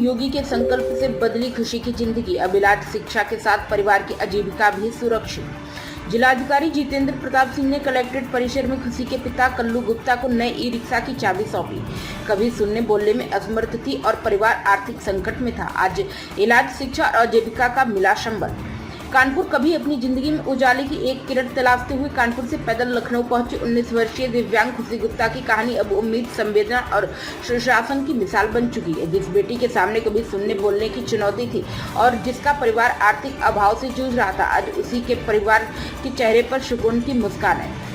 योगी के संकल्प से बदली खुशी की जिंदगी। अब इलाज शिक्षा के साथ परिवार की आजीविका भी सुरक्षित। जिलाधिकारी जितेंद्र प्रताप सिंह ने कलेक्ट्रेट परिसर में खुशी के पिता कल्लू गुप्ता को नए ई रिक्शा की चाबी सौंपी। कभी सुनने बोलने में असमर्थ थी और परिवार आर्थिक संकट में था। आज इलाज शिक्षा और आजीविका का मिला संबल। कानपुर कभी अपनी जिंदगी में उजाले की एक किरण तलाशते हुए कानपुर से पैदल लखनऊ पहुंची 19 वर्षीय दिव्यांग खुशी गुप्ता की कहानी अब उम्मीद, संवेदना और सुशासन की मिसाल बन चुकी है। जिस बेटी के सामने कभी सुनने बोलने की चुनौती थी और जिसका परिवार आर्थिक अभाव से जूझ रहा था, आज उसी के परिवार के चेहरे पर सुकून की मुस्कान है।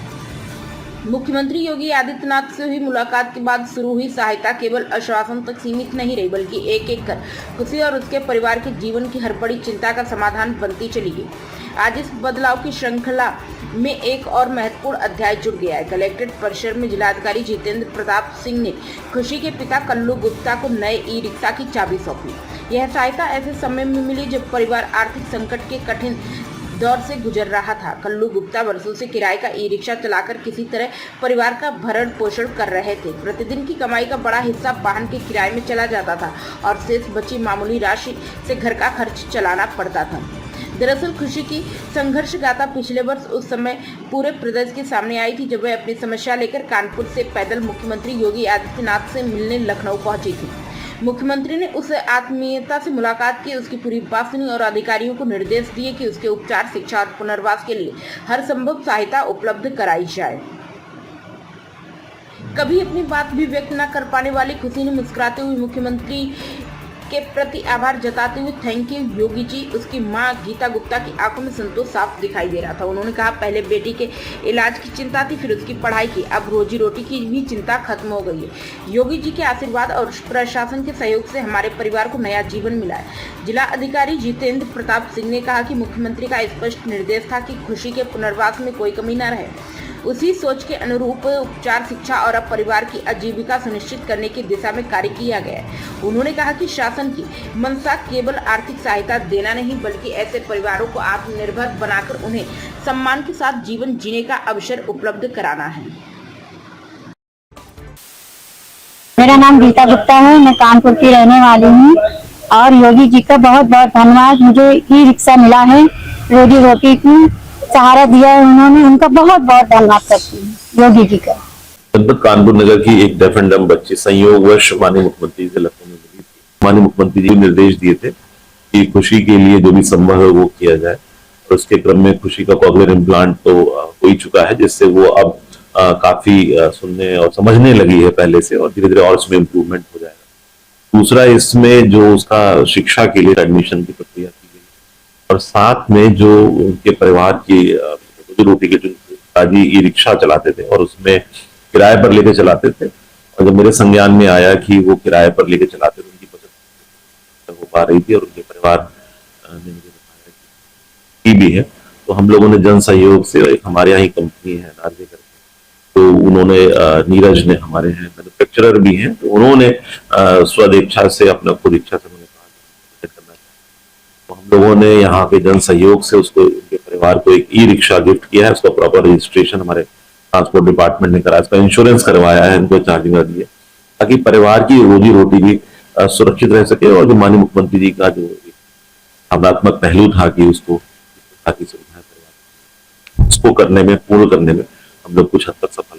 मुख्यमंत्री योगी आदित्यनाथ से हुई मुलाकात के बाद शुरू हुई सहायता केवल आश्वासन तक सीमित नहीं रही, बल्कि एक एक कर खुशी और उसके परिवार के जीवन की हर बड़ी चिंता का समाधान बनती चली गई। आज इस बदलाव की श्रृंखला में एक और महत्वपूर्ण अध्याय जुड़ गया है। कलेक्ट्रेट परिसर में जिलाधिकारी जितेंद्र प्रताप सिंह ने खुशी के पिता कल्लू गुप्ता को नए ई रिक्शा की चाबी सौंपी। यह सहायता ऐसे समय में मिली जब परिवार आर्थिक संकट के कठिन दौर से गुजर रहा था। कल्लू गुप्ता वर्षों से किराए का ई रिक्शा चलाकर किसी तरह परिवार का भरण पोषण कर रहे थे। प्रतिदिन की कमाई का बड़ा हिस्सा वाहन के किराए में चला जाता था और शेष बची मामूली राशि से घर का खर्च चलाना पड़ता था। दरअसल खुशी की संघर्ष गाथा पिछले वर्ष उस समय पूरे प्रदेश के सामने आई थी जब वह अपनी समस्या लेकर कानपुर से पैदल मुख्यमंत्री योगी आदित्यनाथ से मिलने लखनऊ पहुंची थी। मुख्यमंत्री ने उसे आत्मीयता से मुलाकात की, उसकी पूरी बात सुनी और अधिकारियों को निर्देश दिए कि उसके उपचार, शिक्षा और पुनर्वास के लिए हर संभव सहायता उपलब्ध कराई जाए। कभी अपनी बात भी व्यक्त न कर पाने वाली खुशी ने मुस्कुराते हुए मुख्यमंत्री के प्रति आभार जताते हुए थैंक यू योगी जी। उसकी मां गीता गुप्ता की आंखों में संतोष साफ दिखाई दे रहा था। उन्होंने कहा, पहले बेटी के इलाज की चिंता थी, फिर उसकी पढ़ाई की, अब रोजी रोटी की भी चिंता खत्म हो गई है। योगी जी के आशीर्वाद और प्रशासन के सहयोग से हमारे परिवार को नया जीवन मिला है। जिला अधिकारी जितेंद्र प्रताप सिंह ने कहा कि मुख्यमंत्री का स्पष्ट निर्देश था कि खुशी के पुनर्वास में कोई कमी न रहे। उसी सोच के अनुरूप उपचार, शिक्षा और अब परिवार की आजीविका सुनिश्चित करने की दिशा में कार्य किया गया है। उन्होंने कहा कि शासन की मंशा केवल आर्थिक सहायता देना नहीं, बल्कि ऐसे परिवारों को आत्मनिर्भर बनाकर उन्हें सम्मान के साथ जीवन जीने का अवसर उपलब्ध कराना है। मेरा नाम गीता गुप्ता है, मैं कानपुर की रहने वाली हूँ और योगी जी का बहुत बहुत धन्यवाद। मुझे ई रिक्शा मिला है, रोजी रोटी की सहारा दिया है उन्होंने, उनका बहुत बहुत धन्यवाद करती हूँ योगी जी का। जनपद कानपुर नगर की एक डेफ एंड डम्ब बच्ची संयोगवश माननीय मुख्यमंत्री से लखनऊ में मिली थी। माननीय मुख्यमंत्री जी निर्देश दिए थे कि खुशी के लिए जो भी संभव है वो किया जाए और उसके क्रम में खुशी का कॉक्लियर इम्प्लांट तो हो ही चुका है, जिससे वो अब काफी सुनने और समझने लगी है पहले से, और धीरे धीरे और उसमें इम्प्रूवमेंट हो जाएगा। दूसरा, इसमें जो उसका शिक्षा के लिए एडमिशन की प्रक्रिया की गई और साथ में जो उनके परिवार की रोजी रोटी के जो पिताजी ई रिक्शा चलाते थे और उसमें किराए पर लेके चलाते थे, और जब मेरे संज्ञान में आया कि वो किराए पर लेके चलाते थे, उनकी बचत हो पा रही थी और उनके परिवार ने मुझे बताया कि भी है, तो हम लोगों ने जन सहयोग से, एक हमारे यहाँ ही कंपनी है नार्वे करके, तो उन्होंने नीरज ने, हमारे हैं मैन्युफैक्चरर भी हैं, तो उन्होंने स्वदेच्छा से, अपना खुद इच्छा से उन्होंने कहा करना चाहिए। तो हम लोगों ने यहाँ के जन सहयोग से उसको, उनके परिवार को एक ई रिक्शा गिफ्ट किया है। उसका प्रॉपर रजिस्ट्रेशन हमारे ट्रांसपोर्ट डिपार्टमेंट ने कराया, इसका इंश्योरेंस करवाया है, इनको चार्जिंग दिए, ताकि परिवार की रोजी रोटी भी सुरक्षित रह सके। और जो माननीय मुख्यमंत्री जी का जो भावनात्मक पहलू था कि उसको ताकि सुविधा उसको करने में, पूर्ण करने में हम लोग कुछ हद तक सफल